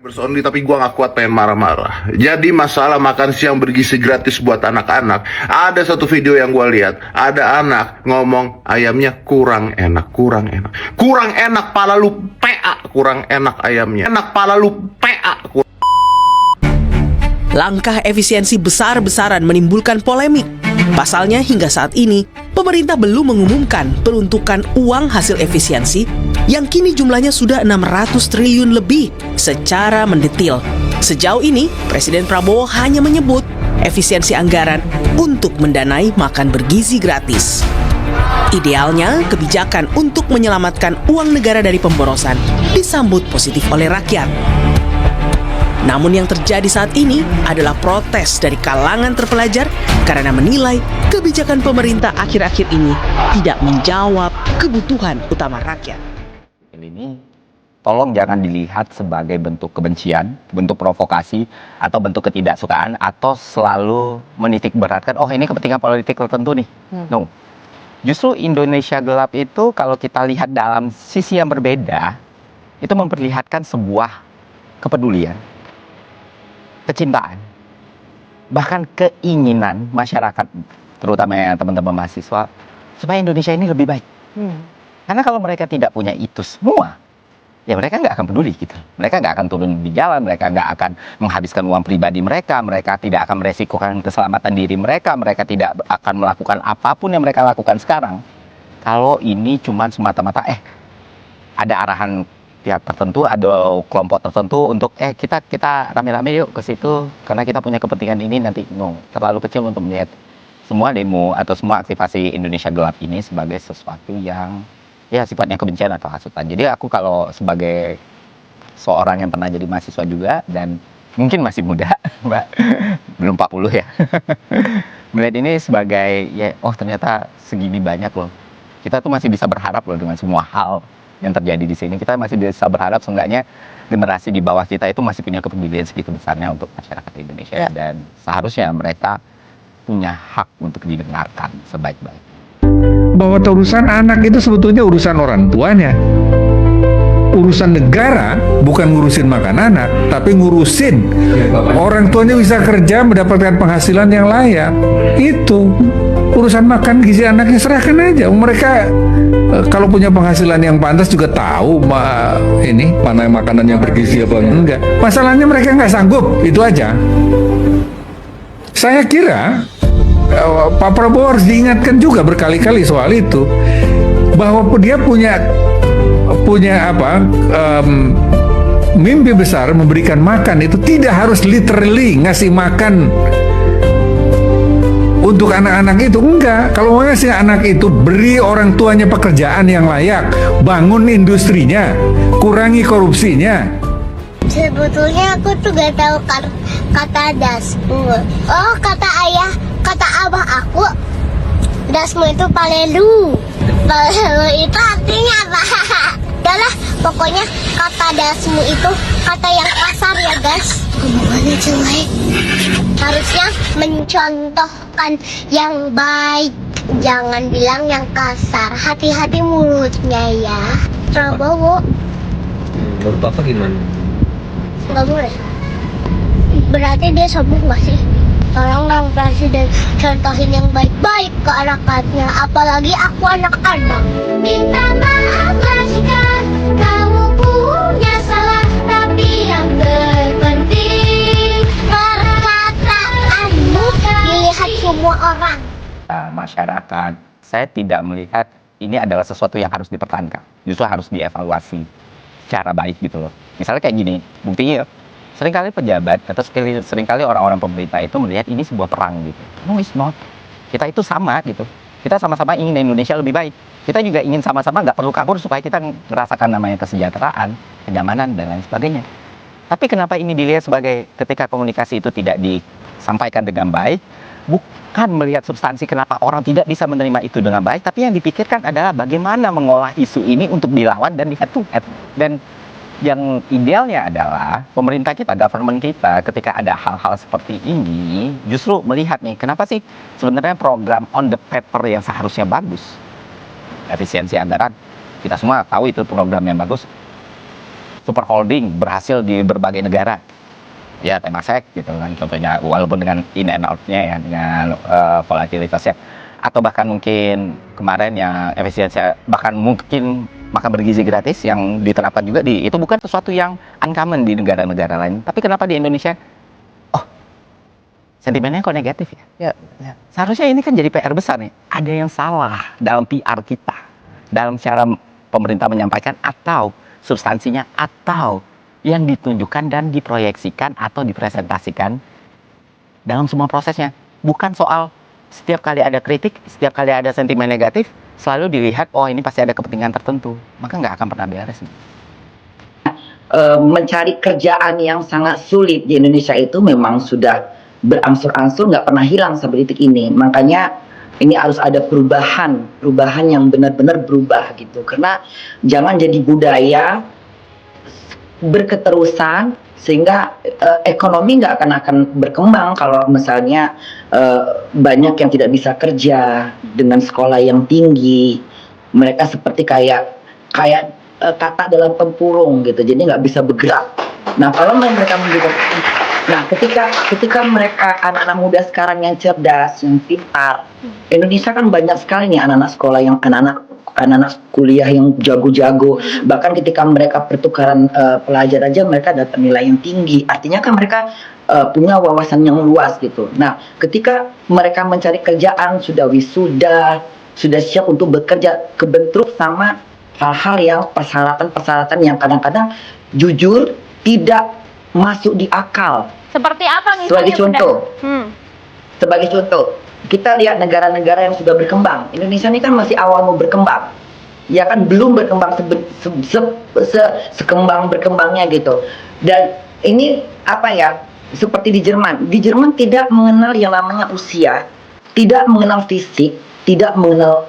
Bersonli tapi gua nggak kuat pengen marah-marah. Jadi masalah makan siang bergizi gratis buat anak-anak. Ada satu video yang gua lihat, ada anak ngomong ayamnya kurang enak, kurang enak. Kurang enak pala lu PA, kurang enak ayamnya. Enak pala lu PA. Langkah efisiensi besar-besaran menimbulkan polemik. Pasalnya hingga saat ini, pemerintah belum mengumumkan peruntukan uang hasil efisiensi yang kini jumlahnya sudah 600 triliun lebih secara mendetil. Sejauh ini, Presiden Prabowo hanya menyebut efisiensi anggaran untuk mendanai makan bergizi gratis. Idealnya, kebijakan untuk menyelamatkan uang negara dari pemborosan disambut positif oleh rakyat. Namun yang terjadi saat ini adalah protes dari kalangan terpelajar karena menilai kebijakan pemerintah akhir-akhir ini tidak menjawab kebutuhan utama rakyat. Ini tolong jangan dilihat sebagai bentuk kebencian, bentuk provokasi, atau bentuk ketidaksukaan, atau selalu menitik beratkan, oh ini kepentingan politik tertentu nih. No. Justru Indonesia gelap itu kalau kita lihat dalam sisi yang berbeda, itu memperlihatkan sebuah kepedulian, kecintaan, bahkan keinginan masyarakat, terutama yang teman-teman mahasiswa, supaya Indonesia ini lebih baik. Karena kalau mereka tidak punya itu semua, ya mereka nggak akan peduli gitu. Mereka nggak akan turun di jalan, mereka nggak akan menghabiskan uang pribadi mereka tidak akan meresikokan keselamatan diri mereka tidak akan melakukan apapun yang mereka lakukan sekarang. Kalau ini cuma semata-mata, ada arahan pihak tertentu, ada kelompok tertentu untuk kita rame-rame yuk ke situ karena kita punya kepentingan ini, nanti terlalu kecil untuk melihat semua demo atau semua aktivasi Indonesia gelap ini sebagai sesuatu yang ya sifatnya kebencian atau hasutan. Jadi aku kalau sebagai seorang yang pernah jadi mahasiswa juga dan mungkin masih muda, Mbak, belum 40 ya, melihat ini sebagai ternyata segini banyak loh. Kita tuh masih bisa berharap loh dengan semua hal yang terjadi di sini. Kita masih bisa berharap seenggaknya generasi di bawah kita itu masih punya kepedulian sedikit besarnya untuk masyarakat Indonesia dan seharusnya mereka punya hak untuk didengarkan sebaik-baik. Bahwa urusan anak itu sebetulnya urusan orang tuanya. Urusan negara bukan ngurusin makan anak, tapi ngurusin orang tuanya bisa kerja mendapatkan penghasilan yang layak. Itu urusan makan gizi anaknya serahkan aja. Mereka kalau punya penghasilan yang pantas juga tahu ini mana makanan yang bergizi apa enggak. Masalahnya mereka nggak sanggup, itu aja. Saya kira Pak Prabowo harus diingatkan juga berkali-kali soal itu, bahwa dia punya mimpi besar memberikan makan itu tidak harus literally ngasih makan untuk anak-anak itu, enggak. Kalau mau ngasih anak itu, beri orang tuanya pekerjaan yang layak, bangun industrinya, kurangi korupsinya. Sebetulnya aku tuh gak tahu kata dasmu. Oh, kata ayah, kata abah aku, dasmu itu palelu. Palelu itu artinya apa? Adalah pokoknya kata dasmu itu kata yang kasar ya guys. Omongannya jelek. Harusnya mencontohkan yang baik. Jangan bilang yang kasar. Hati-hati mulutnya ya. Prabowo. Menurut Bapak gimana? Nggak boleh. Berarti dia sombong gak sih? Tolong presiden contohin yang baik-baik ke anak-anaknya. Apalagi aku anak-anak. Minta maaf jika kamu punya salah, tapi yang terpenting perkataanmu dilihat semua orang. Masyarakat, saya tidak melihat ini adalah sesuatu yang harus dipertahankan. Justru harus dievaluasi secara baik gitu loh. Misalnya kayak gini, buktinya seringkali pejabat atau seringkali orang-orang pemerintah itu melihat ini sebuah perang gitu. No, it's not. Kita itu sama gitu. Kita sama-sama ingin Indonesia lebih baik. Kita juga ingin sama-sama nggak perlu kabur supaya kita merasakan namanya kesejahteraan, kenyamanan, dan lain sebagainya. Tapi kenapa ini dilihat sebagai ketika komunikasi itu tidak disampaikan dengan baik, bukan melihat substansi kenapa orang tidak bisa menerima itu dengan baik, tapi yang dipikirkan adalah bagaimana mengolah isu ini untuk dilawan dan di head to head. Dan yang idealnya adalah pemerintah kita, government kita, ketika ada hal-hal seperti ini, justru melihat nih, kenapa sih sebenarnya program on the paper yang seharusnya bagus, efisiensi anggaran, kita semua tahu itu program yang bagus, super holding berhasil di berbagai negara. Ya Temasek gitu kan contohnya, walaupun dengan in and out-nya ya, dengan volatilitasnya, atau bahkan mungkin kemarin yang efisiensi, bahkan mungkin makan bergizi gratis yang diterapkan juga itu bukan sesuatu yang uncommon di negara-negara lain, tapi kenapa di Indonesia sentimennya kok negatif ya? Seharusnya ini kan jadi PR besar nih, ada yang salah dalam PR kita, dalam cara pemerintah menyampaikan, atau substansinya, atau yang ditunjukkan dan diproyeksikan atau dipresentasikan dalam semua prosesnya. Bukan soal setiap kali ada kritik, setiap kali ada sentimen negatif, selalu dilihat, oh ini pasti ada kepentingan tertentu. Maka nggak akan pernah beres. Mencari kerjaan yang sangat sulit di Indonesia itu memang sudah berangsur-angsur, nggak pernah hilang sampai detik ini. Makanya ini harus ada perubahan yang benar-benar berubah gitu. Karena jangan jadi budaya berketerusan sehingga ekonomi nggak akan berkembang kalau misalnya banyak yang tidak bisa kerja dengan sekolah yang tinggi. Mereka seperti kayak katak dalam tempurung gitu, jadi nggak bisa bergerak. Nah kalau mereka menunjukkan, nah ketika mereka anak-anak muda sekarang yang cerdas, yang pintar, Indonesia kan banyak sekali nih anak-anak sekolah yang anak-anak kuliah yang jago-jago, bahkan ketika mereka pertukaran pelajar aja mereka dapat nilai yang tinggi, artinya kan mereka punya wawasan yang luas gitu. Nah ketika mereka mencari kerjaan, sudah wisuda, sudah siap untuk bekerja, kebentruk sama hal-hal yang persyaratan yang kadang-kadang jujur tidak masuk di akal. Seperti apa misalnya? Sebagai contoh, kita lihat negara-negara yang sudah berkembang. Indonesia ini kan masih awal mau berkembang, ya kan, belum berkembang sekembang berkembangnya gitu. Dan ini apa ya? Seperti di Jerman. Di Jerman tidak mengenal yang namanya usia, tidak mengenal fisik, tidak mengenal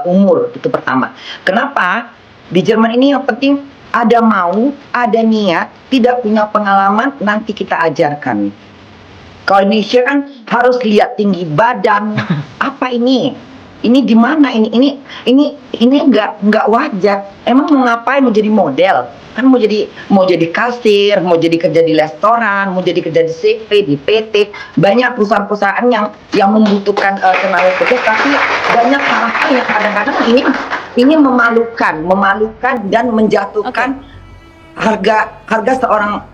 umur. Itu pertama. Kenapa? Di Jerman ini yang penting ada mau, ada niat, tidak punya pengalaman, nanti kita ajarkan. Kalau Indonesia kan harus lihat tinggi badan. Apa ini? Ini di mana? Ini nggak wajar. Emang mau ngapain? Mau jadi model? Kan mau jadi kasir, mau jadi kerja di restoran, mau jadi kerja di CV, di PT. Banyak perusahaan-perusahaan yang membutuhkan tenaga kerja, tapi banyak hal-hal yang kadang-kadang ini memalukan dan menjatuhkan harga seorang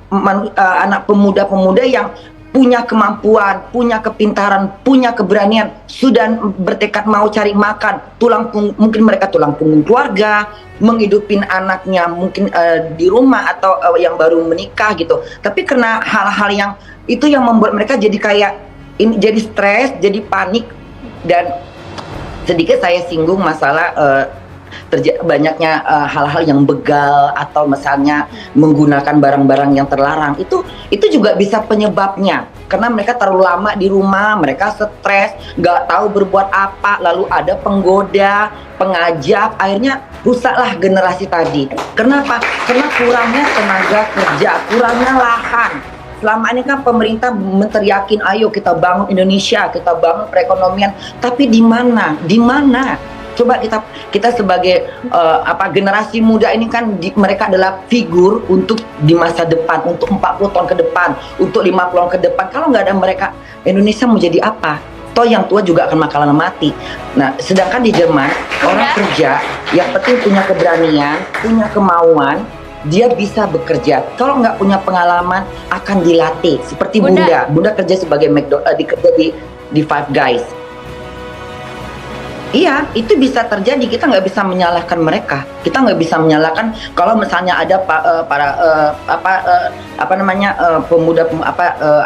anak pemuda-pemuda yang punya kemampuan, punya kepintaran, punya keberanian, sudah bertekad mau cari makan, mungkin mereka tulang punggung keluarga, menghidupin anaknya mungkin di rumah atau yang baru menikah gitu. Tapi karena hal-hal yang itu yang membuat mereka jadi kayak ini, jadi stres, jadi panik. Dan sedikit saya singgung masalah banyaknya hal-hal yang begal atau misalnya menggunakan barang-barang yang terlarang, itu juga bisa penyebabnya karena mereka terlalu lama di rumah, mereka stres, nggak tahu berbuat apa, lalu ada penggoda, pengajak, akhirnya rusaklah generasi tadi. Kenapa? Karena kurangnya tenaga kerja, kurangnya lahan. Selama ini kan pemerintah menteriakin, ayo kita bangun Indonesia, kita bangun perekonomian, tapi di mana? Coba kita sebagai generasi muda ini kan mereka adalah figur untuk di masa depan, untuk 40 tahun ke depan, untuk 50 tahun ke depan. Kalau nggak ada mereka, Indonesia mau jadi apa? Toh yang tua juga akan bakalan mati. Nah, sedangkan di Jerman orang kerja yang penting punya keberanian, punya kemauan, dia bisa bekerja. Kalau nggak punya pengalaman akan dilatih. Seperti Bunda kerja sebagai kerja di Five Guys. Iya, itu bisa terjadi. Kita nggak bisa menyalahkan mereka. Kita nggak bisa menyalahkan kalau misalnya ada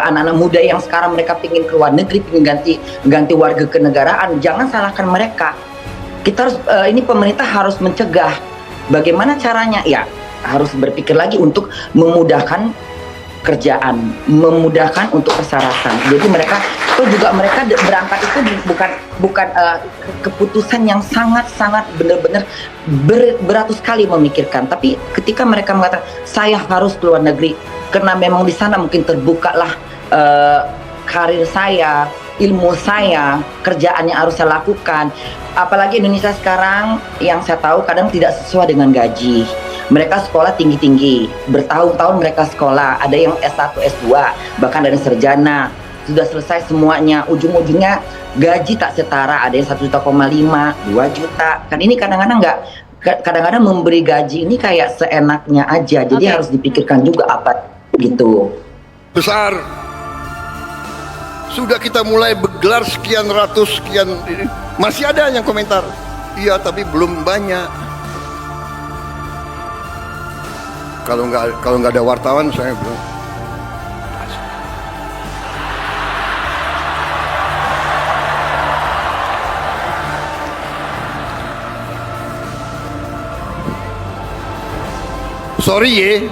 anak-anak muda yang sekarang mereka pingin keluar negeri, pingin ganti warga kenegaraan. Jangan salahkan mereka. Kita harus ini pemerintah harus mencegah. Bagaimana caranya? Ya, harus berpikir lagi untuk memudahkan kerjaan, memudahkan untuk persyaratan. Jadi mereka berangkat itu bukan keputusan yang sangat benar-benar beratus kali memikirkan. Tapi ketika mereka mengatakan saya harus keluar negeri karena memang di sana mungkin terbukalah karir saya, ilmu saya, kerjaan yang harus saya lakukan. Apalagi Indonesia sekarang yang saya tahu kadang tidak sesuai dengan gaji. Mereka sekolah tinggi-tinggi, bertahun-tahun mereka sekolah, ada yang S1, S2, bahkan ada yang sarjana, sudah selesai semuanya, ujung-ujungnya gaji tak setara, ada yang 1,5 juta, 2 juta. Kan ini kadang-kadang kadang-kadang memberi gaji ini kayak seenaknya aja, jadi harus dipikirkan juga apa gitu. Besar. Sudah kita mulai bergelar sekian ratus, sekian, masih ada yang komentar. Iya, tapi belum banyak. Kalau nggak ada wartawan, saya belum. Sorry ya,